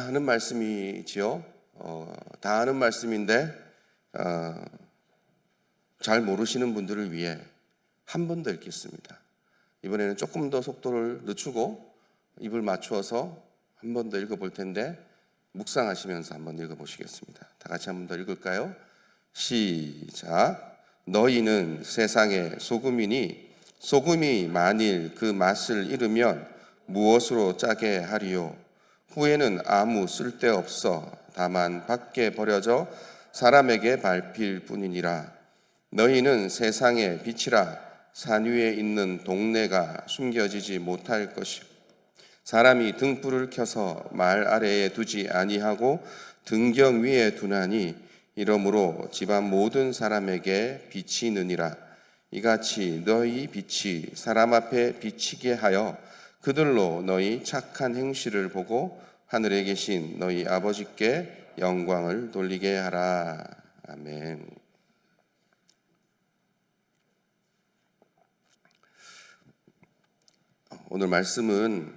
아는 말씀이지요. 다 아는 말씀인데 잘 모르시는 분들을 위해 한 번 더 읽겠습니다. 이번에는 조금 더 속도를 늦추고 입을 맞추어서 한 번 더 읽어볼 텐데 묵상하시면서 한번 읽어보시겠습니다. 다 같이 한 번 더 읽을까요? 시작. 너희는 세상의 소금이니 소금이 만일 그 맛을 잃으면 무엇으로 짜게 하리요? 후에는 아무 쓸데없어 다만 밖에 버려져 사람에게 밟힐 뿐이니라. 너희는 세상의 빛이라. 산 위에 있는 동네가 숨겨지지 못할 것이요 사람이 등불을 켜서 말 아래에 두지 아니하고 등경 위에 두나니 이러므로 집안 모든 사람에게 비치느니라. 이같이 너희 빛이 사람 앞에 비치게 하여 그들로 너희 착한 행실을 보고 하늘에 계신 너희 아버지께 영광을 돌리게 하라. 아멘. 오늘 말씀은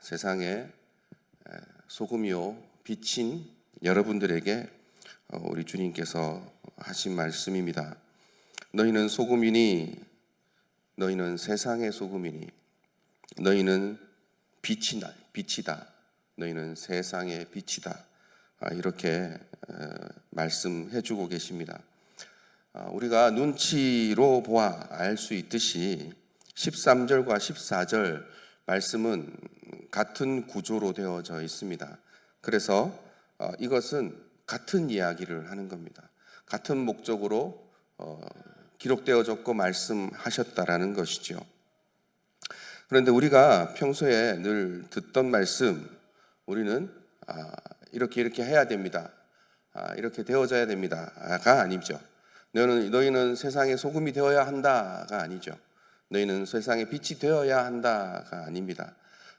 세상의 소금이요 빛인 여러분들에게 우리 주님께서 하신 말씀입니다. 너희는 소금이니 너희는 세상의 소금이니 너희는 빛이다. 너희는 세상의 빛이다. 이렇게 말씀해 주고 계십니다. 우리가 눈치로 보아 알 수 있듯이 13절과 14절 말씀은 같은 구조로 되어져 있습니다. 그래서 이것은 같은 이야기를 하는 겁니다. 같은 목적으로 기록되어졌고 말씀하셨다라는 것이죠. 그런데 우리가 평소에 늘 듣던 말씀, 우리는 이렇게 해야 됩니다. 이렇게 되어져야 됩니다가 아니죠. 너희는 세상의 소금이 되어야 한다가 아니죠. 너희는 세상의 빛이 되어야 한다가 아닙니다.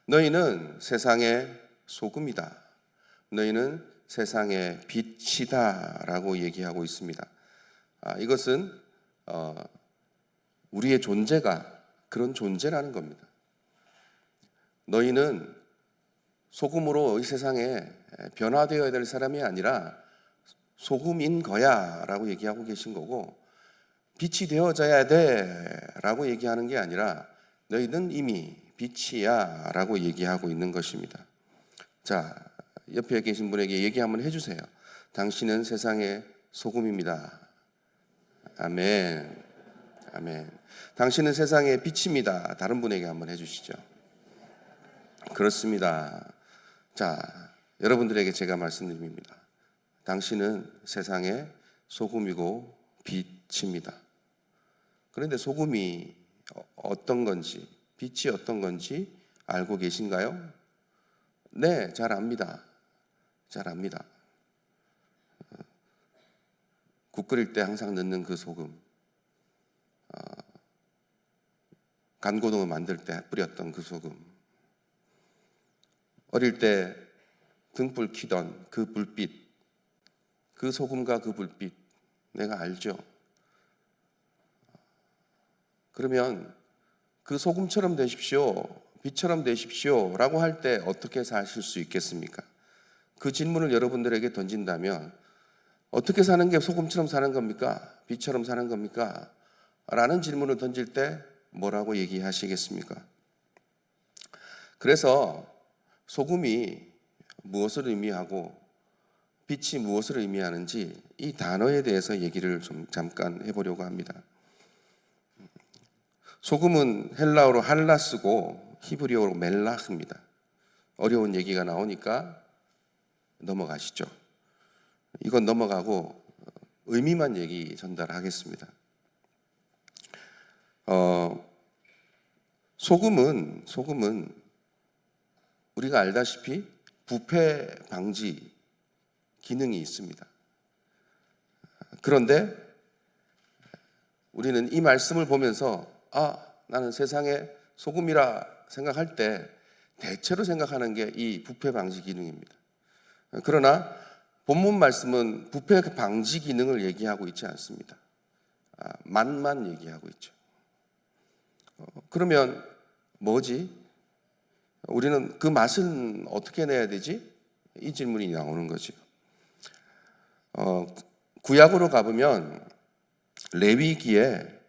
너희는 세상의 소금이다. 너희는 세상의 빛이다 라고 얘기하고 있습니다. 이것은 우리의 존재가 그런 존재라는 겁니다. 너희는 소금으로 이 세상에 변화되어야 될 사람이 아니라 소금인 거야 라고 얘기하고 계신 거고, 빛이 되어져야 돼 라고 얘기하는 게 아니라 너희는 이미 빛이야 라고 얘기하고 있는 것입니다. 자, 옆에 계신 분에게 얘기 한번 해주세요. 당신은 세상의 소금입니다. 아멘. 아멘. 당신은 세상의 빛입니다. 다른 분에게 한번 해주시죠. 그렇습니다. 자, 여러분들에게 제가 말씀드립니다. 당신은 세상의 소금이고 빛입니다. 그런데 소금이 어떤 건지, 빛이 어떤 건지 알고 계신가요? 네, 잘 압니다. 잘 압니다. 국 끓일 때 항상 넣는 그 소금, 간고등어 만들 때 뿌렸던 그 소금, 어릴 때 등불 켜던 그 불빛, 그 소금과 그 불빛 내가 알죠. 그러면 그 소금처럼 되십시오, 빛처럼 되십시오 라고 할 때 어떻게 사실 수 있겠습니까? 그 질문을 여러분들에게 던진다면 어떻게 사는 게 소금처럼 사는 겁니까? 빛처럼 사는 겁니까? 라는 질문을 던질 때 뭐라고 얘기하시겠습니까? 그래서 소금이 무엇을 의미하고 빛이 무엇을 의미하는지 이 단어에 대해서 얘기를 좀 잠깐 해보려고 합니다. 소금은 헬라어로 할라스고 히브리어로 멜라흐입니다. 어려운 얘기가 나오니까 넘어가시죠. 이건 넘어가고 의미만 얘기 전달하겠습니다. 소금은 우리가 알다시피 부패 방지 기능이 있습니다. 그런데 우리는 이 말씀을 보면서 나는 세상의 소금이라 생각할 때 대체로 생각하는 게 이 부패 방지 기능입니다. 그러나 본문 말씀은 부패 방지 기능을 얘기하고 있지 않습니다. 맛만 얘기하고 있죠. 그러면 뭐지? 우리는 그 맛은 어떻게 내야 되지? 이 질문이 나오는 거죠. 구약으로 가보면 레위기에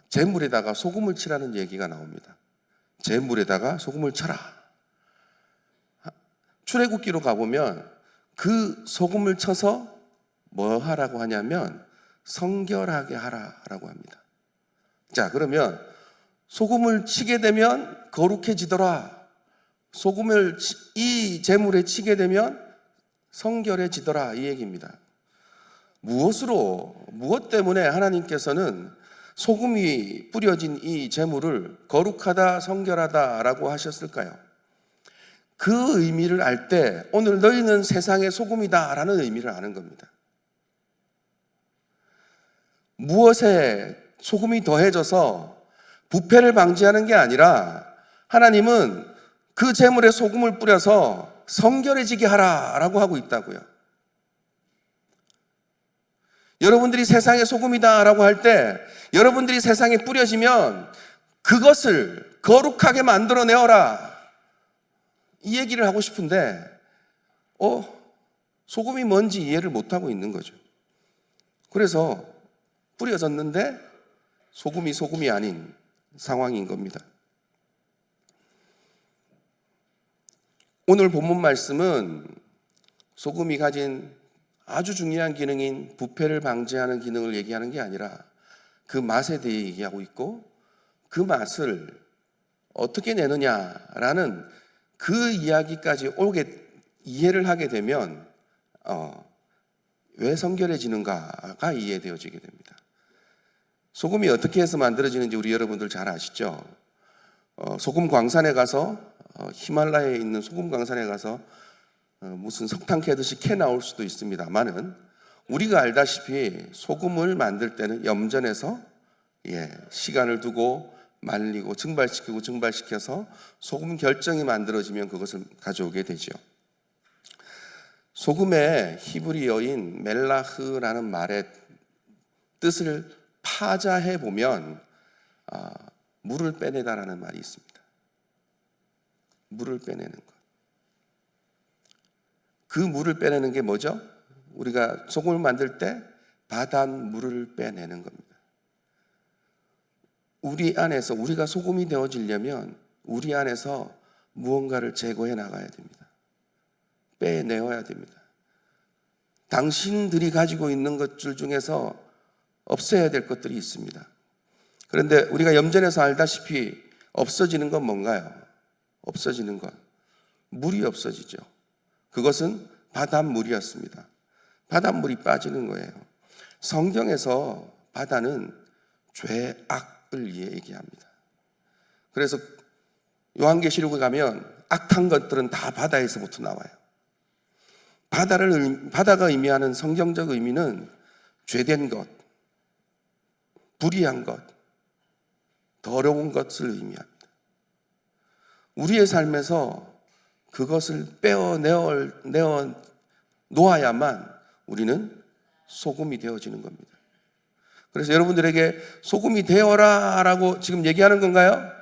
제물에다가 소금을 치라는 얘기가 나옵니다. 제물에다가 소금을 쳐라. 출애굽기로 가보면 그 소금을 쳐서 뭐 하라고 하냐면 성결하게 하라라고 합니다. 자, 그러면 소금을 치게 되면 거룩해지더라. 소금을 이 제물에 치게 되면 성결해지더라, 이 얘기입니다. 무엇 때문에 하나님께서는 소금이 뿌려진 이 제물을 거룩하다, 성결하다라고 하셨을까요? 그 의미를 알 때 오늘 너희는 세상의 소금이다라는 의미를 아는 겁니다. 무엇에 소금이 더해져서 부패를 방지하는 게 아니라 하나님은 그 제물에 소금을 뿌려서 성결해지게 하라라고 하고 있다고요. 여러분들이 세상의 소금이다라고 할 때 여러분들이 세상에 뿌려지면 그것을 거룩하게 만들어내어라, 이 얘기를 하고 싶은데 소금이 뭔지 이해를 못하고 있는 거죠. 그래서 뿌려졌는데 소금이 아닌 상황인 겁니다. 오늘 본문 말씀은 소금이 가진 아주 중요한 기능인 부패를 방지하는 기능을 얘기하는 게 아니라 그 맛에 대해 얘기하고 있고, 그 맛을 어떻게 내느냐라는 그 이야기까지 이해를 하게 되면 왜 성결해지는가가 이해되어지게 됩니다. 소금이 어떻게 해서 만들어지는지 우리 여러분들 잘 아시죠? 소금 광산에 가서 히말라야에 있는 소금 광산에 가서 무슨 석탄 캐듯이 캐 나올 수도 있습니다만은, 우리가 알다시피 소금을 만들 때는 염전에서 시간을 두고 말리고 증발시켜서 소금 결정이 만들어지면 그것을 가져오게 되죠. 소금의 히브리어인 멜라흐라는 말의 뜻을 파자해 보면 물을 빼내다라는 말이 있습니다. 물을 빼내는 것. 그 물을 빼내는 게 뭐죠? 우리가 소금을 만들 때 바닷물을 빼내는 겁니다. 우리 안에서 우리가 소금이 되어지려면 우리 안에서 무언가를 제거해 나가야 됩니다. 빼내어야 됩니다. 당신들이 가지고 있는 것들 중에서 없애야 될 것들이 있습니다. 그런데 우리가 염전에서 알다시피 없어지는 건 뭔가요? 없어지는 건 물이 없어지죠. 그것은 바닷물이었습니다. 바닷물이 빠지는 거예요. 성경에서 바다는 죄악을 얘기합니다. 그래서 요한계시록에 가면 악한 것들은 다 바다에서부터 나와요. 바다가 의미하는 성경적 의미는 죄된 것, 불의한 것, 더러운 것을 의미합니다. 우리의 삶에서 그것을 내어 놓아야만 우리는 소금이 되어지는 겁니다. 그래서 여러분들에게 소금이 되어라 라고 지금 얘기하는 건가요?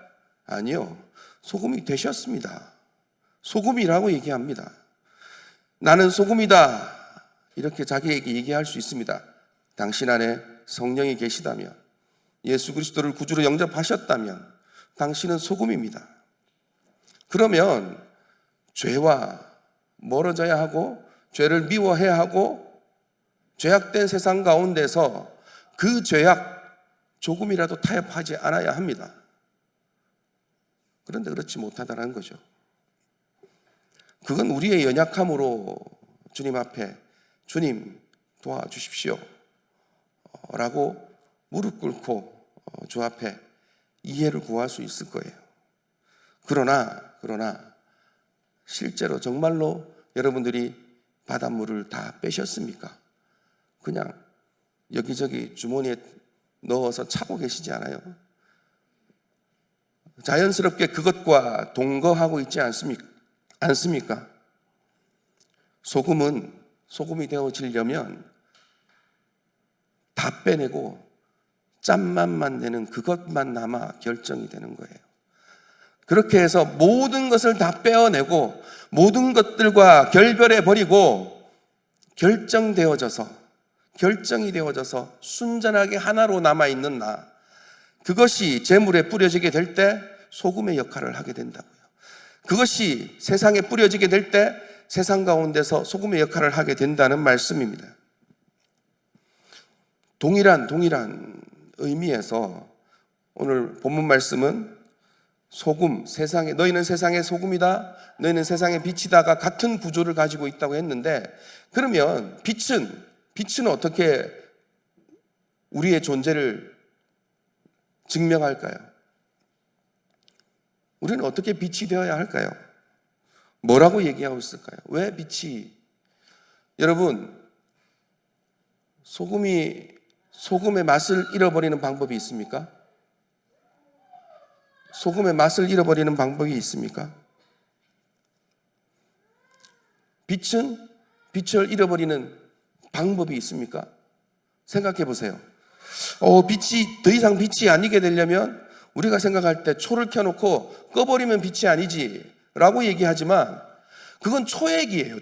아니요. 소금이 되셨습니다. 소금이라고 얘기합니다. 나는 소금이다, 이렇게 자기에게 얘기할 수 있습니다. 당신 안에 성령이 계시다면, 예수 그리스도를 구주로 영접하셨다면 당신은 소금입니다. 그러면 죄와 멀어져야 하고 죄를 미워해야 하고 죄악된 세상 가운데서 그 죄악 조금이라도 타협하지 않아야 합니다. 그런데 그렇지 못하다는 거죠. 그건 우리의 연약함으로 주님 앞에 주님 도와주십시오 라고 무릎 꿇고 주 앞에 이해를 구할 수 있을 거예요. 그러나 실제로 정말로 여러분들이 바닷물을 다 빼셨습니까? 그냥 여기저기 주머니에 넣어서 차고 계시지 않아요? 자연스럽게 그것과 동거하고 있지 않습니까? 소금이 되어지려면 다 빼내고 짠맛만 내는 그것만 남아 결정이 되는 거예요. 그렇게 해서 모든 것을 다 빼어내고 모든 것들과 결별해 버리고 결정이 되어져서 순전하게 하나로 남아있는 나, 그것이 재물에 뿌려지게 될 때 소금의 역할을 하게 된다고요. 그것이 세상에 뿌려지게 될 때 세상 가운데서 소금의 역할을 하게 된다는 말씀입니다. 동일한 의미에서 오늘 본문 말씀은 소금, 너희는 세상의 소금이다, 너희는 세상의 빛이다가 같은 구조를 가지고 있다고 했는데, 그러면 빛은 어떻게 우리의 존재를 증명할까요? 우리는 어떻게 빛이 되어야 할까요? 뭐라고 얘기하고 있을까요? 왜 빛이? 여러분, 소금의 맛을 잃어버리는 방법이 있습니까? 소금의 맛을 잃어버리는 방법이 있습니까? 빛을 잃어버리는 방법이 있습니까? 생각해 보세요. 더 이상 빛이 아니게 되려면 우리가 생각할 때 초를 켜놓고 꺼버리면 빛이 아니지 라고 얘기하지만 그건 초액이에요.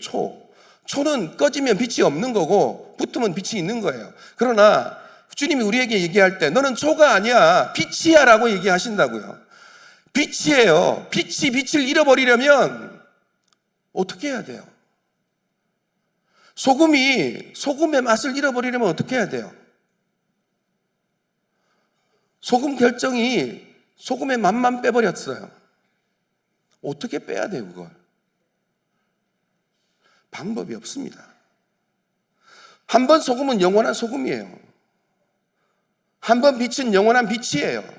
초는 꺼지면 빛이 없는 거고 붙으면 빛이 있는 거예요. 그러나 주님이 우리에게 얘기할 때 너는 초가 아니야, 빛이야 라고 얘기하신다고요. 빛이에요. 빛을 잃어버리려면 어떻게 해야 돼요? 소금의 맛을 잃어버리려면 어떻게 해야 돼요? 소금 결정이 소금의 맛만 빼버렸어요. 어떻게 빼야 돼요, 그걸? 방법이 없습니다. 한 번 소금은 영원한 소금이에요. 한 번 빛은 영원한 빛이에요.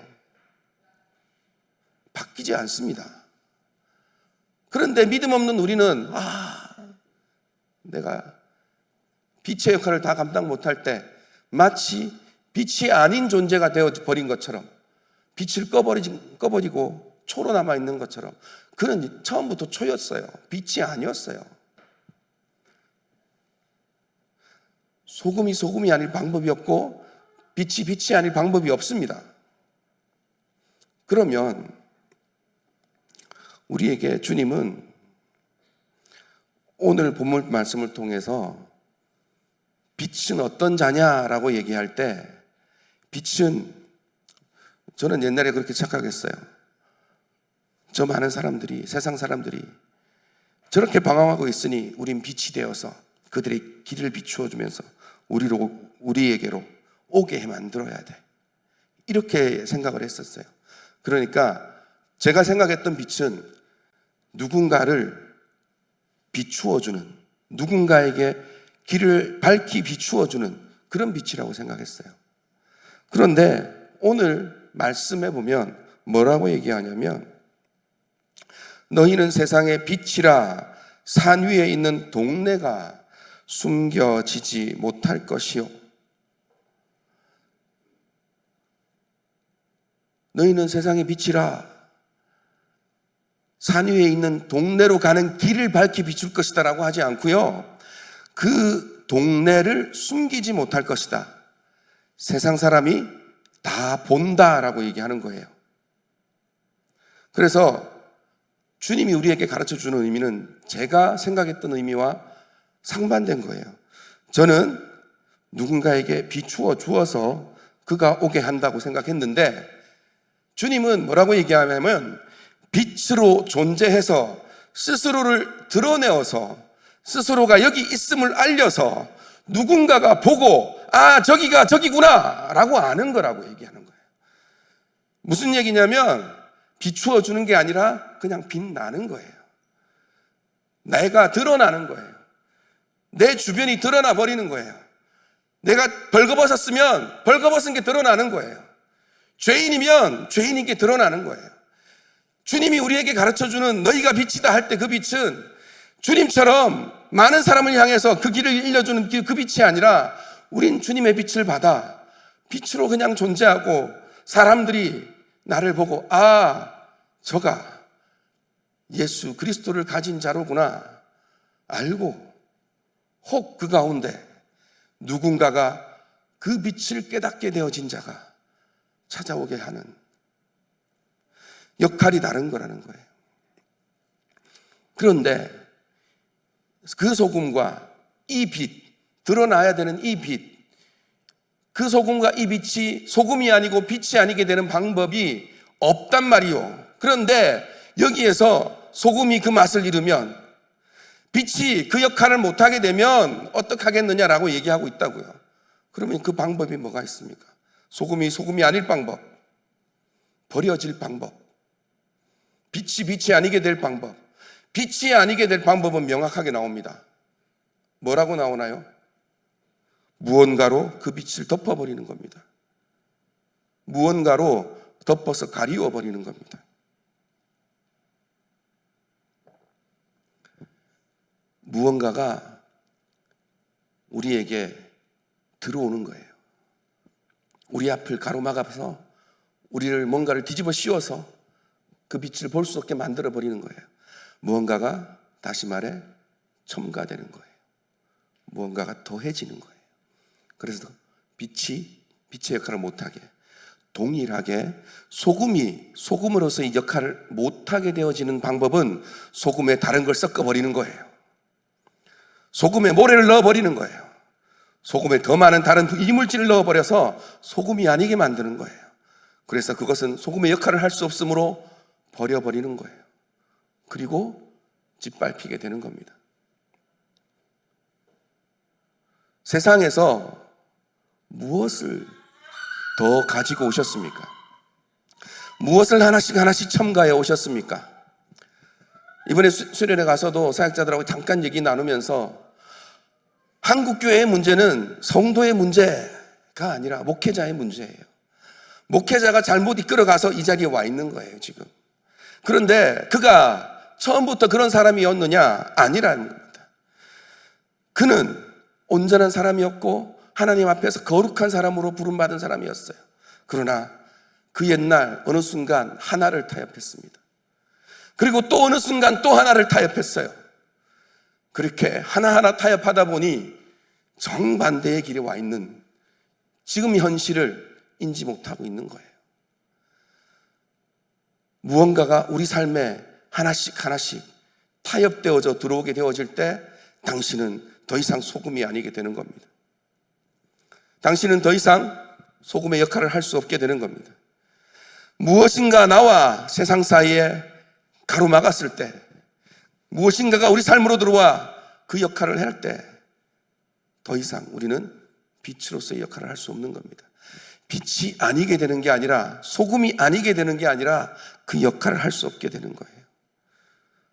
바뀌지 않습니다. 그런데 믿음 없는 우리는 내가 빛의 역할을 다 감당 못할 때 마치 빛이 아닌 존재가 되어버린 것처럼, 빛을 꺼버리고 초로 남아있는 것처럼, 그는 처음부터 초였어요. 빛이 아니었어요. 소금이 아닐 방법이 없고 빛이 아닐 방법이 없습니다. 그러면 우리에게 주님은 오늘 본문 말씀을 통해서 빛은 어떤 자냐라고 얘기할 때, 빛은, 저는 옛날에 그렇게 착각했어요. 저 많은 사람들이, 세상 사람들이 저렇게 방황하고 있으니 우린 빛이 되어서 그들의 길을 비추어 주면서 우리에게로 오게 만들어야 돼, 이렇게 생각을 했었어요. 그러니까 제가 생각했던 빛은 누군가를 비추어주는, 누군가에게 길을 밝히 비추어주는 그런 빛이라고 생각했어요. 그런데 오늘 말씀해 보면 뭐라고 얘기하냐면, 너희는 세상의 빛이라 산 위에 있는 동네가 숨겨지지 못할 것이요. 너희는 세상의 빛이라 산 위에 있는 동네로 가는 길을 밝히 비출 것이다 라고 하지 않고요, 그 동네를 숨기지 못할 것이다, 세상 사람이 다 본다 라고 얘기하는 거예요. 그래서 주님이 우리에게 가르쳐주는 의미는 제가 생각했던 의미와 상반된 거예요. 저는 누군가에게 비추어 주어서 그가 오게 한다고 생각했는데, 주님은 뭐라고 얘기하냐면 빛으로 존재해서 스스로를 드러내어서 스스로가 여기 있음을 알려서 누군가가 보고 저기가 저기구나 라고 아는 거라고 얘기하는 거예요. 무슨 얘기냐면 비추어 주는 게 아니라 그냥 빛나는 거예요. 내가 드러나는 거예요. 내 주변이 드러나 버리는 거예요. 내가 벌거벗었으면 벌거벗은 게 드러나는 거예요. 죄인이면 죄인인 게 드러나는 거예요. 주님이 우리에게 가르쳐주는 너희가 빛이다 할 때 그 빛은 주님처럼 많은 사람을 향해서 그 길을 일러주는 그 빛이 아니라, 우린 주님의 빛을 받아 빛으로 그냥 존재하고 사람들이 나를 보고 저가 예수 그리스도를 가진 자로구나 알고, 혹 그 가운데 누군가가 그 빛을 깨닫게 되어진 자가 찾아오게 하는, 역할이 다른 거라는 거예요. 그런데 그 소금과 이 빛, 드러나야 되는 이 빛, 그 소금과 이 빛이 소금이 아니고 빛이 아니게 되는 방법이 없단 말이요. 그런데 여기에서 소금이 그 맛을 잃으면, 빛이 그 역할을 못하게 되면 어떻게 하겠느냐라고 얘기하고 있다고요. 그러면 그 방법이 뭐가 있습니까? 소금이 소금이 아닐 방법, 버려질 방법, 빛이 아니게 될 방법. 빛이 아니게 될 방법은 명확하게 나옵니다. 뭐라고 나오나요? 무언가로 그 빛을 덮어버리는 겁니다. 무언가로 덮어서 가리워 버리는 겁니다. 무언가가 우리에게 들어오는 거예요. 우리 앞을 가로막아서 우리를 뭔가를 뒤집어 씌워서 그 빛을 볼 수 없게 만들어 버리는 거예요. 무언가가, 다시 말해, 첨가되는 거예요. 무언가가 더해지는 거예요. 그래서 빛의 역할을 못하게, 동일하게 소금이 소금으로서의 역할을 못하게 되어지는 방법은 소금에 다른 걸 섞어버리는 거예요. 소금에 모래를 넣어버리는 거예요. 소금에 더 많은 다른 이물질을 넣어버려서 소금이 아니게 만드는 거예요. 그래서 그것은 소금의 역할을 할 수 없으므로 버려버리는 거예요. 그리고 짓밟히게 되는 겁니다. 세상에서 무엇을 더 가지고 오셨습니까? 무엇을 하나씩 첨가해 오셨습니까? 이번에 수련회 가서도 사역자들하고 잠깐 얘기 나누면서 한국교회의 문제는 성도의 문제가 아니라 목회자의 문제예요. 목회자가 잘못 이끌어가서 이 자리에 와 있는 거예요, 지금. 그런데 그가 처음부터 그런 사람이었느냐? 아니라는 겁니다. 그는 온전한 사람이었고 하나님 앞에서 거룩한 사람으로 부름받은 사람이었어요. 그러나 그 옛날 어느 순간 하나를 타협했습니다. 그리고 또 어느 순간 또 하나를 타협했어요. 그렇게 하나하나 타협하다 보니 정반대의 길에 와 있는 지금 현실을 인지 못하고 있는 거예요. 무언가가 우리 삶에 하나씩 타협되어져 들어오게 되어질 때 당신은 더 이상 소금이 아니게 되는 겁니다. 당신은 더 이상 소금의 역할을 할 수 없게 되는 겁니다. 무엇인가 나와 세상 사이에 가로막았을 때, 무엇인가가 우리 삶으로 들어와 그 역할을 할 때 더 이상 우리는 빛으로서의 역할을 할 수 없는 겁니다. 빛이 아니게 되는 게 아니라, 소금이 아니게 되는 게 아니라 그 역할을 할 수 없게 되는 거예요.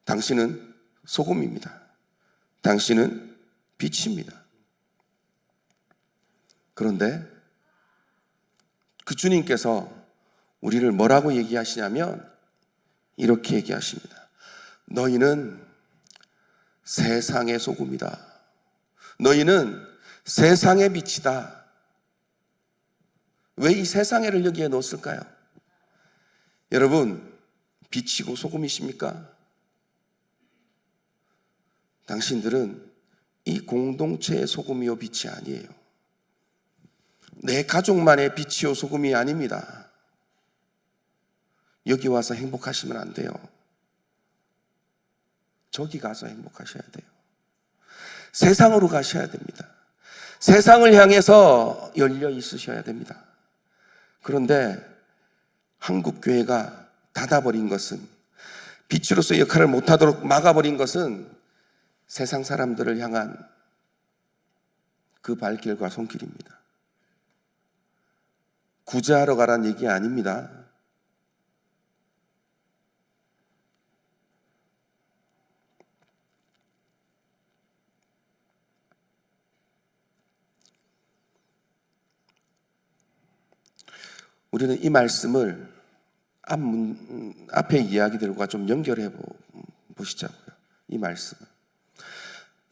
당신은 소금입니다. 당신은 빛입니다. 그런데 그 주님께서 우리를 뭐라고 얘기하시냐면 이렇게 얘기하십니다. 너희는 세상의 소금이다. 너희는 세상의 빛이다. 왜 이 세상에를 여기에 넣었을까요? 여러분, 빛이고 소금이십니까? 당신들은 이 공동체의 소금이요 빛이 아니에요. 내 가족만의 빛이요 소금이 아닙니다. 여기 와서 행복하시면 안 돼요. 저기 가서 행복하셔야 돼요. 세상으로 가셔야 됩니다. 세상을 향해서 열려 있으셔야 됩니다. 그런데 한국교회가 닫아버린 것은, 빛으로서의 역할을 못하도록 막아버린 것은 세상 사람들을 향한 그 발길과 손길입니다. 구제하러 가란 얘기 아닙니다. 우리는 이 말씀을 앞의 이야기들과 좀 연결해 보시자고요. 이 말씀을.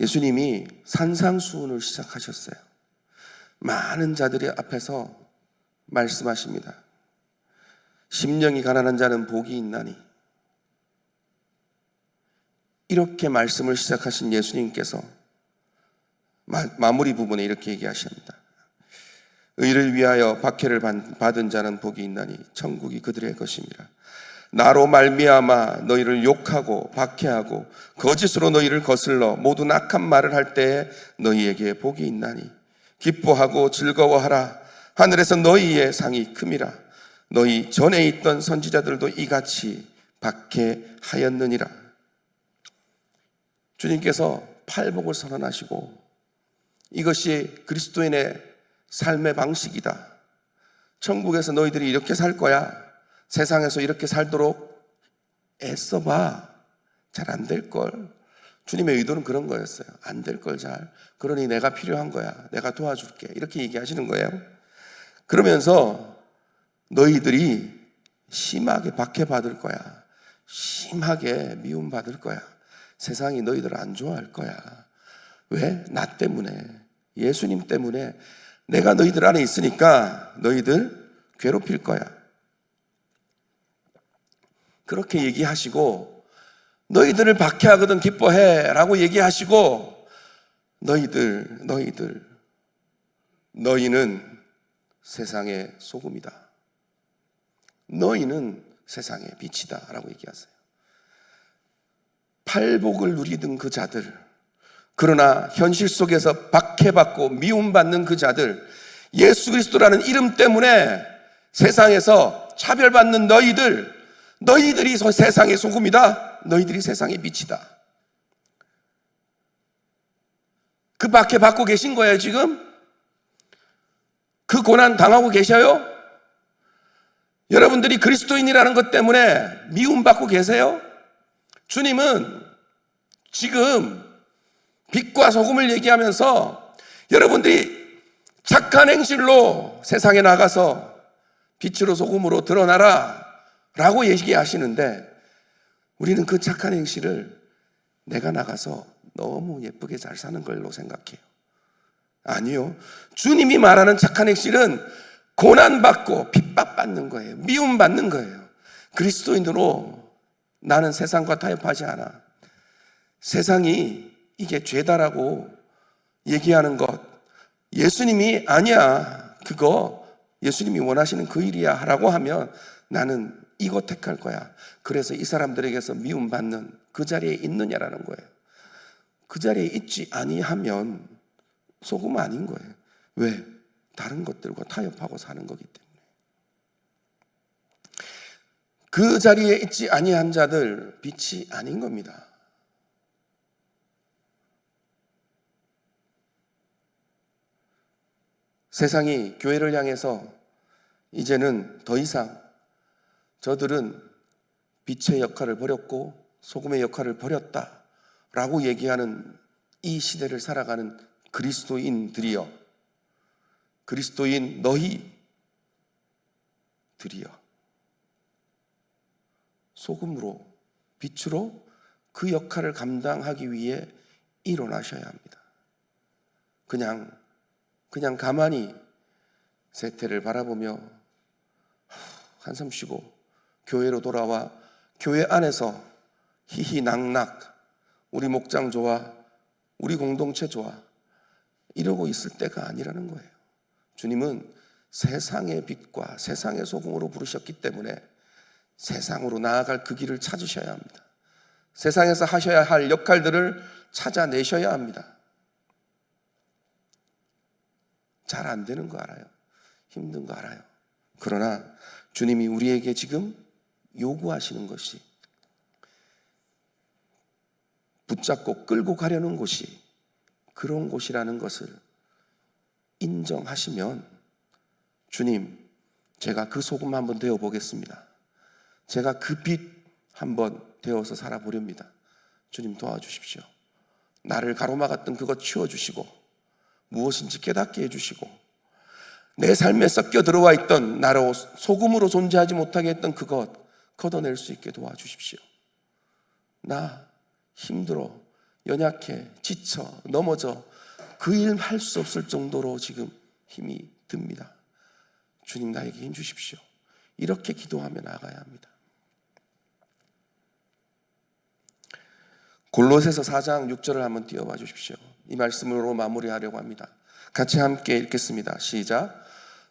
예수님이 산상수훈을 시작하셨어요. 많은 자들이 앞에서 말씀하십니다. 심령이 가난한 자는 복이 있나니. 이렇게 말씀을 시작하신 예수님께서 마무리 부분에 이렇게 얘기하십니다. 의를 위하여 박해를 받은 자는 복이 있나니 천국이 그들의 것입니다. 나로 말미암아 너희를 욕하고 박해하고 거짓으로 너희를 거슬러 모든 악한 말을 할 때에 너희에게 복이 있나니 기뻐하고 즐거워하라. 하늘에서 너희의 상이 큼이라. 너희 전에 있던 선지자들도 이같이 박해하였느니라. 주님께서 팔복을 선언하시고 이것이 그리스도인의 삶의 방식이다. 천국에서 너희들이 이렇게 살 거야. 세상에서 이렇게 살도록 애써봐. 잘 안 될걸. 주님의 의도는 그런 거였어요. 안 될걸 잘. 그러니 내가 필요한 거야. 내가 도와줄게. 이렇게 얘기하시는 거예요. 그러면서 너희들이 심하게 박해받을 거야. 심하게 미움받을 거야. 세상이 너희들을 안 좋아할 거야. 왜? 나 때문에, 예수님 때문에 내가 너희들 안에 있으니까 너희들 괴롭힐 거야. 그렇게 얘기하시고 너희들을 박해하거든 기뻐해 라고 얘기하시고 너희는 세상의 소금이다. 너희는 세상의 빛이다 라고 얘기하세요. 팔복을 누리던 그 자들, 그러나 현실 속에서 박해받고 미움받는 그 자들, 예수 그리스도라는 이름 때문에 세상에서 차별받는 너희들이 세상의 소금이다. 너희들이 세상의 빛이다. 그 박해받고 계신 거예요 지금? 그 고난 당하고 계셔요? 여러분들이 그리스도인이라는 것 때문에 미움받고 계세요? 주님은 지금 빛과 소금을 얘기하면서 여러분들이 착한 행실로 세상에 나가서 빛으로 소금으로 드러나라 라고 얘기하시는데 우리는 그 착한 행실을 내가 나가서 너무 예쁘게 잘 사는 걸로 생각해요. 아니요. 주님이 말하는 착한 행실은 고난받고 핍박받는 거예요. 미움받는 거예요. 그리스도인으로 나는 세상과 타협하지 않아. 세상이 이게 죄다라고 얘기하는 것, 예수님이 아니야, 그거 예수님이 원하시는 그 일이야 라고 하면 나는 이거 택할 거야. 그래서 이 사람들에게서 미움받는 그 자리에 있느냐라는 거예요. 그 자리에 있지 아니하면 소금 아닌 거예요. 왜? 다른 것들과 타협하고 사는 거기 때문에. 그 자리에 있지 아니한 자들 빛이 아닌 겁니다. 세상이 교회를 향해서 이제는 더 이상 저들은 빛의 역할을 버렸고 소금의 역할을 버렸다라고 얘기하는 이 시대를 살아가는 그리스도인들이여, 그리스도인 너희들이여, 소금으로 빛으로 그 역할을 감당하기 위해 일어나셔야 합니다. 그냥 가만히 세태를 바라보며 한숨 쉬고 교회로 돌아와 교회 안에서 희희낙낙 우리 목장 좋아, 우리 공동체 좋아 이러고 있을 때가 아니라는 거예요. 주님은 세상의 빛과 세상의 소금으로 부르셨기 때문에 세상으로 나아갈 그 길을 찾으셔야 합니다. 세상에서 하셔야 할 역할들을 찾아내셔야 합니다. 잘 안 되는 거 알아요. 힘든 거 알아요. 그러나 주님이 우리에게 지금 요구하시는 것이 붙잡고 끌고 가려는 곳이 그런 곳이라는 것을 인정하시면 주님, 제가 그 소금 한번 되어 보겠습니다. 제가 그 빛 한번 되어서 살아보렵니다. 주님 도와주십시오. 나를 가로막았던 그것 치워주시고 무엇인지 깨닫게 해주시고 내 삶에 섞여 들어와 있던 나로 소금으로 존재하지 못하게 했던 그것 걷어낼 수 있게 도와주십시오. 나 힘들어, 연약해, 지쳐, 넘어져 그 일 할 수 없을 정도로 지금 힘이 듭니다. 주님 나에게 힘 주십시오. 이렇게 기도하며 나아가야 합니다. 골로새서 4장 6절을 한번 띄워봐 주십시오. 이 말씀으로 마무리하려고 합니다. 같이 함께 읽겠습니다. 시작.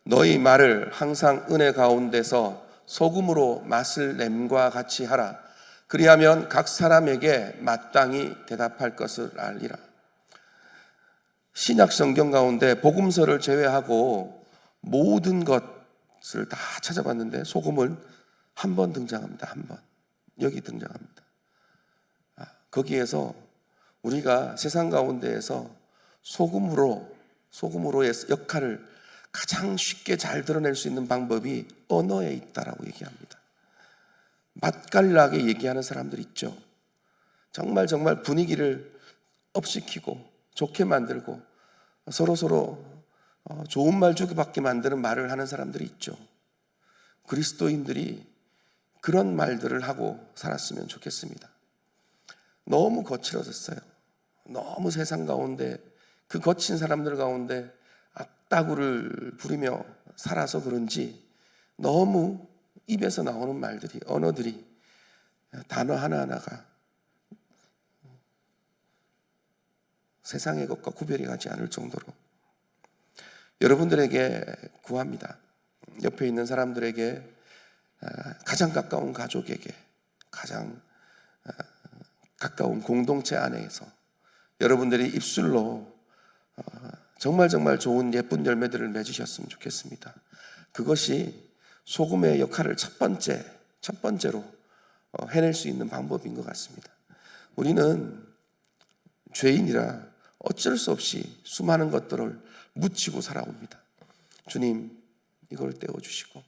너희 말을 항상 은혜 가운데서 소금으로 맛을 냄과 같이 하라. 그리하면 각 사람에게 마땅히 대답할 것을 알리라. 신약 성경 가운데 복음서를 제외하고 모든 것을 다 찾아봤는데 소금은 한 번 등장합니다. 한 번. 여기 등장합니다. 거기에서 우리가 세상 가운데에서 소금으로의 역할을 가장 쉽게 잘 드러낼 수 있는 방법이 언어에 있다라고 얘기합니다. 맛깔나게 얘기하는 사람들 있죠. 정말 분위기를 업시키고 좋게 만들고 서로 좋은 말 주고받게 만드는 말을 하는 사람들이 있죠. 그리스도인들이 그런 말들을 하고 살았으면 좋겠습니다. 너무 거칠어졌어요. 너무 세상 가운데 그 거친 사람들 가운데 악다구를 부리며 살아서 그런지 너무 입에서 나오는 말들이, 언어들이, 단어 하나하나가 세상의 것과 구별이 가지 않을 정도로 여러분들에게 구합니다. 옆에 있는 사람들에게, 가장 가까운 가족에게, 가장 가까운 공동체 안에서 여러분들이 입술로 정말 좋은 예쁜 열매들을 맺으셨으면 좋겠습니다. 그것이 소금의 역할을 첫 번째로 해낼 수 있는 방법인 것 같습니다. 우리는 죄인이라 어쩔 수 없이 수많은 것들을 묻히고 살아옵니다. 주님, 이걸 떼어주시고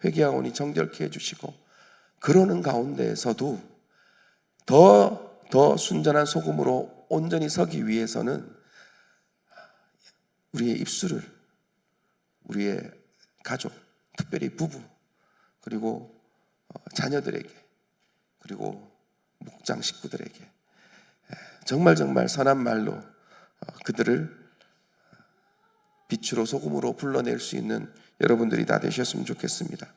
회개하오니 정결케 해주시고, 그러는 가운데에서도 더 순전한 소금으로 온전히 서기 위해서는 우리의 입술을 우리의 가족, 특별히 부부, 그리고 자녀들에게, 그리고 목장 식구들에게 정말 선한 말로 그들을 빛으로 소금으로 불러낼 수 있는 여러분들이 다 되셨으면 좋겠습니다.